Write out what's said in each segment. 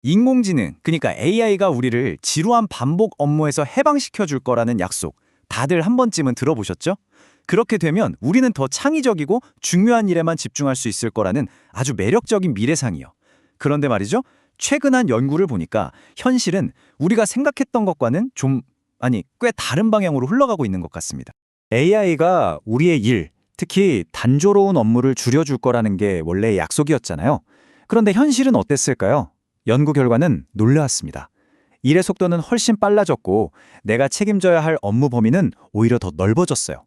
인공지능, 그러니까 AI가 우리를 지루한 반복 업무에서 해방시켜 줄 거라는 약속, 다들 한 번쯤은 들어보셨죠? 그렇게 되면 우리는 더 창의적이고 중요한 일에만 집중할 수 있을 거라는 아주 매력적인 미래상이요. 그런데 말이죠. 최근 한 연구를 보니까 현실은 우리가 생각했던 것과는 꽤 다른 방향으로 흘러가고 있는 것 같습니다. AI가 우리의 일, 특히 단조로운 업무를 줄여줄 거라는 게 원래 약속이었잖아요. 그런데 현실은 어땠을까요? 연구 결과는 놀라웠습니다. 일의 속도는 훨씬 빨라졌고 내가 책임져야 할 업무 범위는 오히려 더 넓어졌어요.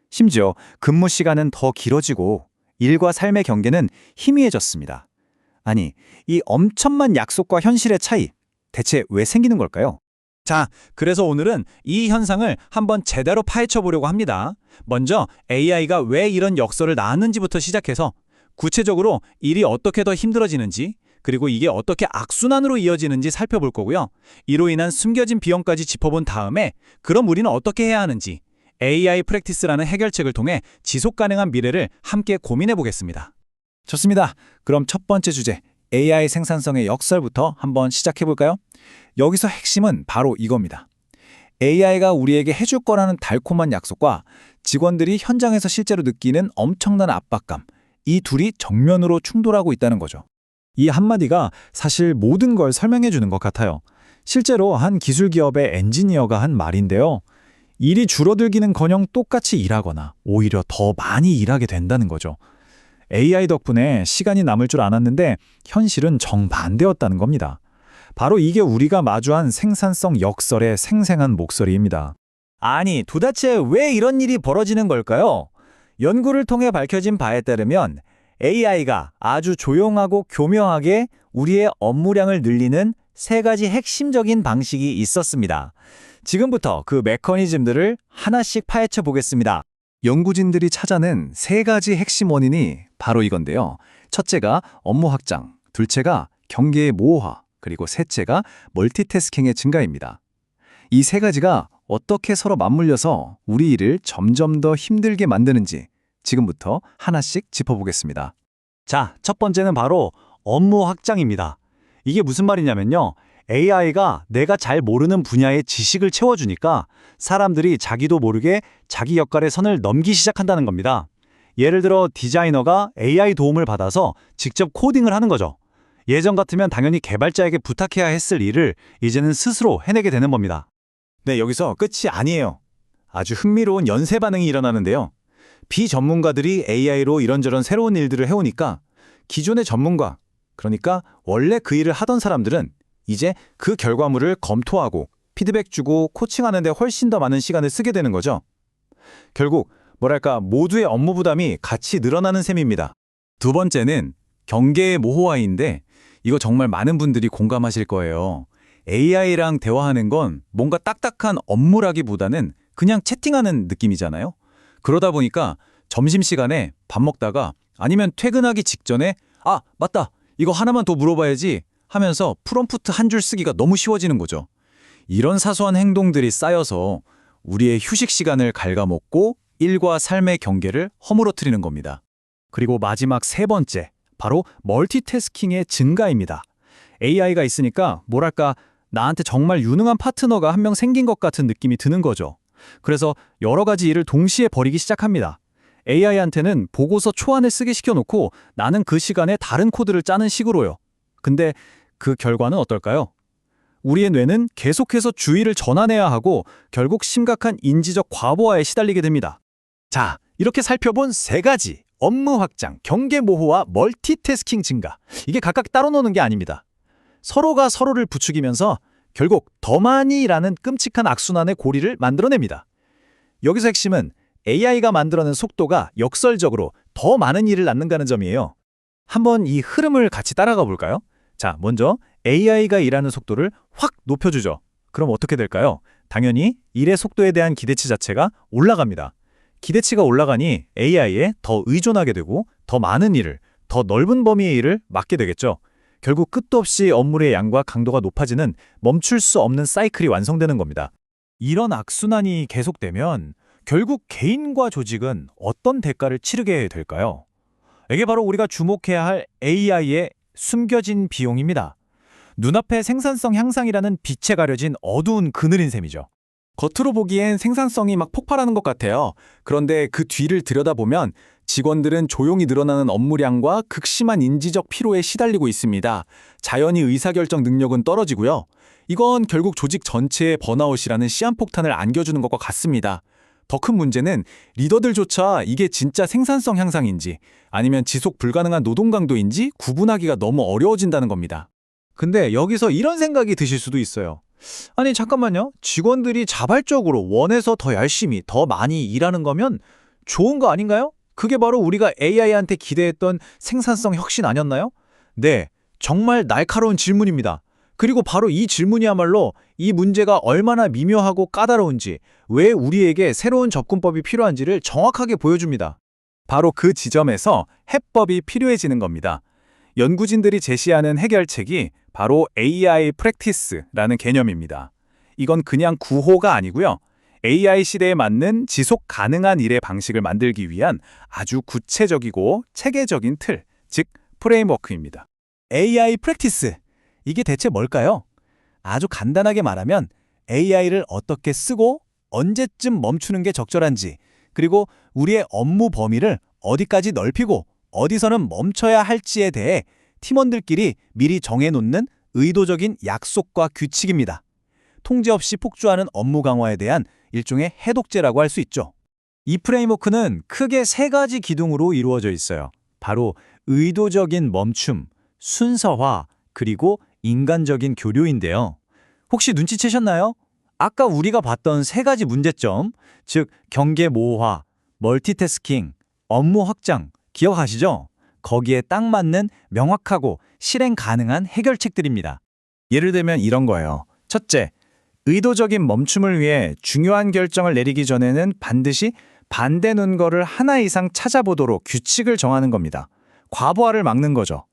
심지어 근무 시간은 더 길어지고 일과 삶의 경계는 희미해졌습니다. 아니, 이 엄청난 약속과 현실의 차이, 대체 왜 생기는 걸까요? 자, 그래서 오늘은 이 현상을 한번 제대로 파헤쳐 보려고 합니다. 먼저 AI가 왜 이런 역설을 낳았는지부터 시작해서 구체적으로 일이 어떻게 더 힘들어지는지, 그리고 이게 어떻게 악순환으로 이어지는지 살펴볼 거고요. 이로 인한 숨겨진 비용까지 짚어본 다음에 그럼 우리는 어떻게 해야 하는지 AI 프랙티스라는 해결책을 통해 지속 가능한 미래를 함께 고민해 보겠습니다. 좋습니다. 그럼 첫 번째 주제, AI 생산성의 역설부터 한번 시작해 볼까요? 여기서 핵심은 바로 이겁니다. AI가 우리에게 해줄 거라는 달콤한 약속과 직원들이 현장에서 실제로 느끼는 엄청난 압박감, 이 둘이 정면으로 충돌하고 있다는 거죠. 이 한마디가 사실 모든 걸 설명해 주는 것 같아요. 실제로 한 기술 기업의 엔지니어가 한 말인데요. 일이 줄어들기는커녕 똑같이 일하거나 오히려 더 많이 일하게 된다는 거죠. AI 덕분에 시간이 남을 줄 알았는데 현실은 정반대였다는 겁니다. 바로 이게 우리가 마주한 생산성 역설의 생생한 목소리입니다. 아니, 도대체 왜 이런 일이 벌어지는 걸까요? 연구를 통해 밝혀진 바에 따르면 AI가 아주 조용하고 교묘하게 우리의 업무량을 늘리는 세 가지 핵심적인 방식이 있었습니다. 지금부터 그 메커니즘들을 하나씩 파헤쳐 보겠습니다. 연구진들이 찾아낸 세 가지 핵심 원인이 바로 이건데요. 첫째가 업무 확장, 둘째가 경계의 모호화, 그리고 셋째가 멀티태스킹의 증가입니다. 이 세 가지가 어떻게 서로 맞물려서 우리 일을 점점 더 힘들게 만드는지 지금부터 하나씩 짚어보겠습니다. 자, 첫 번째는 바로 업무 확장입니다. 이게 무슨 말이냐면요. AI가 내가 잘 모르는 분야의 지식을 채워주니까 사람들이 자기도 모르게 자기 역할의 선을 넘기 시작한다는 겁니다. 예를 들어 디자이너가 AI 도움을 받아서 직접 코딩을 하는 거죠. 예전 같으면 당연히 개발자에게 부탁해야 했을 일을 이제는 스스로 해내게 되는 겁니다. 네, 여기서 끝이 아니에요. 아주 흥미로운 연쇄 반응이 일어나는데요. 비전문가들이 AI로 이런저런 새로운 일들을 해오니까 기존의 전문가, 그러니까 원래 그 일을 하던 사람들은 이제 그 결과물을 검토하고 피드백 주고 코칭하는 데 훨씬 더 많은 시간을 쓰게 되는 거죠. 결국 모두의 업무 부담이 같이 늘어나는 셈입니다. 두 번째는 경계의 모호화인데 이거 정말 많은 분들이 공감하실 거예요. AI랑 대화하는 건 뭔가 딱딱한 업무라기보다는 그냥 채팅하는 느낌이잖아요. 그러다 보니까 점심시간에 밥 먹다가 아니면 퇴근하기 직전에 맞다, 이거 하나만 더 물어봐야지 하면서 프롬프트 한 줄 쓰기가 너무 쉬워지는 거죠. 이런 사소한 행동들이 쌓여서 우리의 휴식 시간을 갉아먹고 일과 삶의 경계를 허물어뜨리는 겁니다. 그리고 마지막 세 번째, 바로 멀티태스킹의 증가입니다. AI가 있으니까 나한테 정말 유능한 파트너가 한 명 생긴 것 같은 느낌이 드는 거죠. 그래서 여러 가지 일을 동시에 벌이기 시작합니다. AI한테는 보고서 초안을 쓰게 시켜놓고 나는 그 시간에 다른 코드를 짜는 식으로요. 근데 그 결과는 어떨까요? 우리의 뇌는 계속해서 주의를 전환해야 하고 결국 심각한 인지적 과부하에 시달리게 됩니다. 자, 이렇게 살펴본 세 가지, 업무 확장, 경계 모호와 멀티태스킹 증가. 이게 각각 따로 노는 게 아닙니다. 서로가 서로를 부추기면서 결국 더 많이 일하는 끔찍한 악순환의 고리를 만들어냅니다. 여기서 핵심은 AI가 만들어낸 속도가 역설적으로 더 많은 일을 낳는다는 점이에요. 한번 이 흐름을 같이 따라가 볼까요? 자, 먼저 AI가 일하는 속도를 확 높여주죠. 그럼 어떻게 될까요? 당연히 일의 속도에 대한 기대치 자체가 올라갑니다. 기대치가 올라가니 AI에 더 의존하게 되고 더 많은 일을, 더 넓은 범위의 일을 맡게 되겠죠. 결국 끝도 없이 업무의 양과 강도가 높아지는 멈출 수 없는 사이클이 완성되는 겁니다. 이런 악순환이 계속되면 결국 개인과 조직은 어떤 대가를 치르게 될까요? 이게 바로 우리가 주목해야 할 AI의 숨겨진 비용입니다. 눈앞에 생산성 향상이라는 빛에 가려진 어두운 그늘인 셈이죠. 겉으로 보기엔 생산성이 막 폭발하는 것 같아요. 그런데 그 뒤를 들여다보면 직원들은 조용히 늘어나는 업무량과 극심한 인지적 피로에 시달리고 있습니다. 자연히 의사결정 능력은 떨어지고요. 이건 결국 조직 전체에 번아웃이라는 시한폭탄을 안겨주는 것과 같습니다. 더 큰 문제는 리더들조차 이게 진짜 생산성 향상인지 아니면 지속 불가능한 노동 강도인지 구분하기가 너무 어려워진다는 겁니다. 근데 여기서 이런 생각이 드실 수도 있어요. 아니 잠깐만요. 직원들이 자발적으로 원해서 더 열심히, 더 많이 일하는 거면 좋은 거 아닌가요? 그게 바로 우리가 AI한테 기대했던 생산성 혁신 아니었나요? 네, 정말 날카로운 질문입니다. 그리고 바로 이 질문이야말로 이 문제가 얼마나 미묘하고 까다로운지, 왜 우리에게 새로운 접근법이 필요한지를 정확하게 보여줍니다. 바로 그 지점에서 해법이 필요해지는 겁니다. 연구진들이 제시하는 해결책이 바로 AI 프랙티스라는 개념입니다. 이건 그냥 구호가 아니고요. AI 시대에 맞는 지속 가능한 일의 방식을 만들기 위한 아주 구체적이고 체계적인 틀, 즉 프레임워크입니다. AI 프랙티스. 이게 대체 뭘까요? 아주 간단하게 말하면 AI를 어떻게 쓰고 언제쯤 멈추는 게 적절한지, 그리고 우리의 업무 범위를 어디까지 넓히고 어디서는 멈춰야 할지에 대해 팀원들끼리 미리 정해놓는 의도적인 약속과 규칙입니다. 통제 없이 폭주하는 업무 강화에 대한 일종의 해독제라고 할 수 있죠. 이 프레임워크는 크게 세 가지 기둥으로 이루어져 있어요. 바로 의도적인 멈춤, 순서화, 그리고 인간적인 교류인데요. 혹시 눈치채셨나요? 아까 우리가 봤던 세 가지 문제점, 즉 경계 모호화, 멀티태스킹, 업무 확장, 기억하시죠? 거기에 딱 맞는 명확하고 실행 가능한 해결책들입니다. 예를 들면 이런 거예요. 첫째, 의도적인 멈춤을 위해 중요한 결정을 내리기 전에는 반드시 반대 논거를 하나 이상 찾아보도록 규칙을 정하는 겁니다. 과부하를 막는 거죠.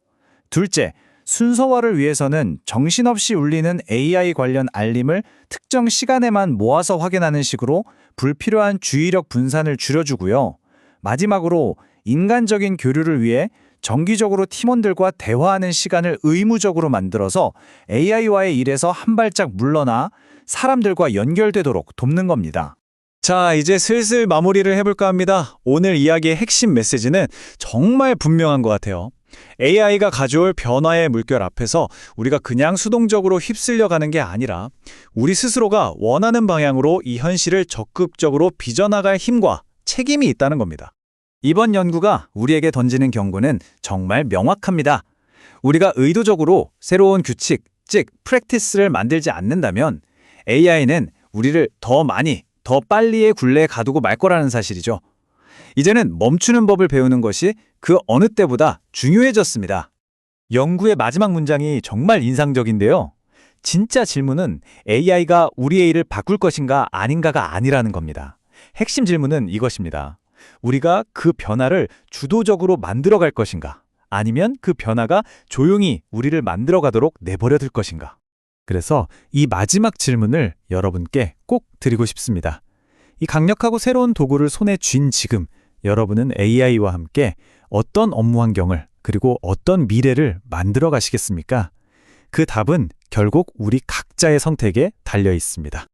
둘째, 순서화를 위해서는 정신없이 울리는 AI 관련 알림을 특정 시간에만 모아서 확인하는 식으로 불필요한 주의력 분산을 줄여주고요. 마지막으로 인간적인 교류를 위해 정기적으로 팀원들과 대화하는 시간을 의무적으로 만들어서 AI와의 일에서 한 발짝 물러나 사람들과 연결되도록 돕는 겁니다. 자, 이제 슬슬 마무리를 해볼까 합니다. 오늘 이야기의 핵심 메시지는 정말 분명한 것 같아요. AI가 가져올 변화의 물결 앞에서 우리가 그냥 수동적으로 휩쓸려 가는 게 아니라 우리 스스로가 원하는 방향으로 이 현실을 적극적으로 빚어나갈 힘과 책임이 있다는 겁니다. 이번 연구가 우리에게 던지는 경고는 정말 명확합니다. 우리가 의도적으로 새로운 규칙, 즉 프랙티스를 만들지 않는다면 AI는 우리를 더 많이, 더 빨리의 굴레에 가두고 말 거라는 사실이죠. 이제는 멈추는 법을 배우는 것이 그 어느 때보다 중요해졌습니다. 연구의 마지막 문장이 정말 인상적인데요. 진짜 질문은 AI가 우리의 일을 바꿀 것인가 아닌가가 아니라는 겁니다. 핵심 질문은 이것입니다. 우리가 그 변화를 주도적으로 만들어갈 것인가? 아니면 그 변화가 조용히 우리를 만들어가도록 내버려둘 것인가? 그래서 이 마지막 질문을 여러분께 꼭 드리고 싶습니다. 이 강력하고 새로운 도구를 손에 쥔 지금 여러분은 AI와 함께 어떤 업무 환경을 그리고 어떤 미래를 만들어 가시겠습니까? 그 답은 결국 우리 각자의 선택에 달려 있습니다.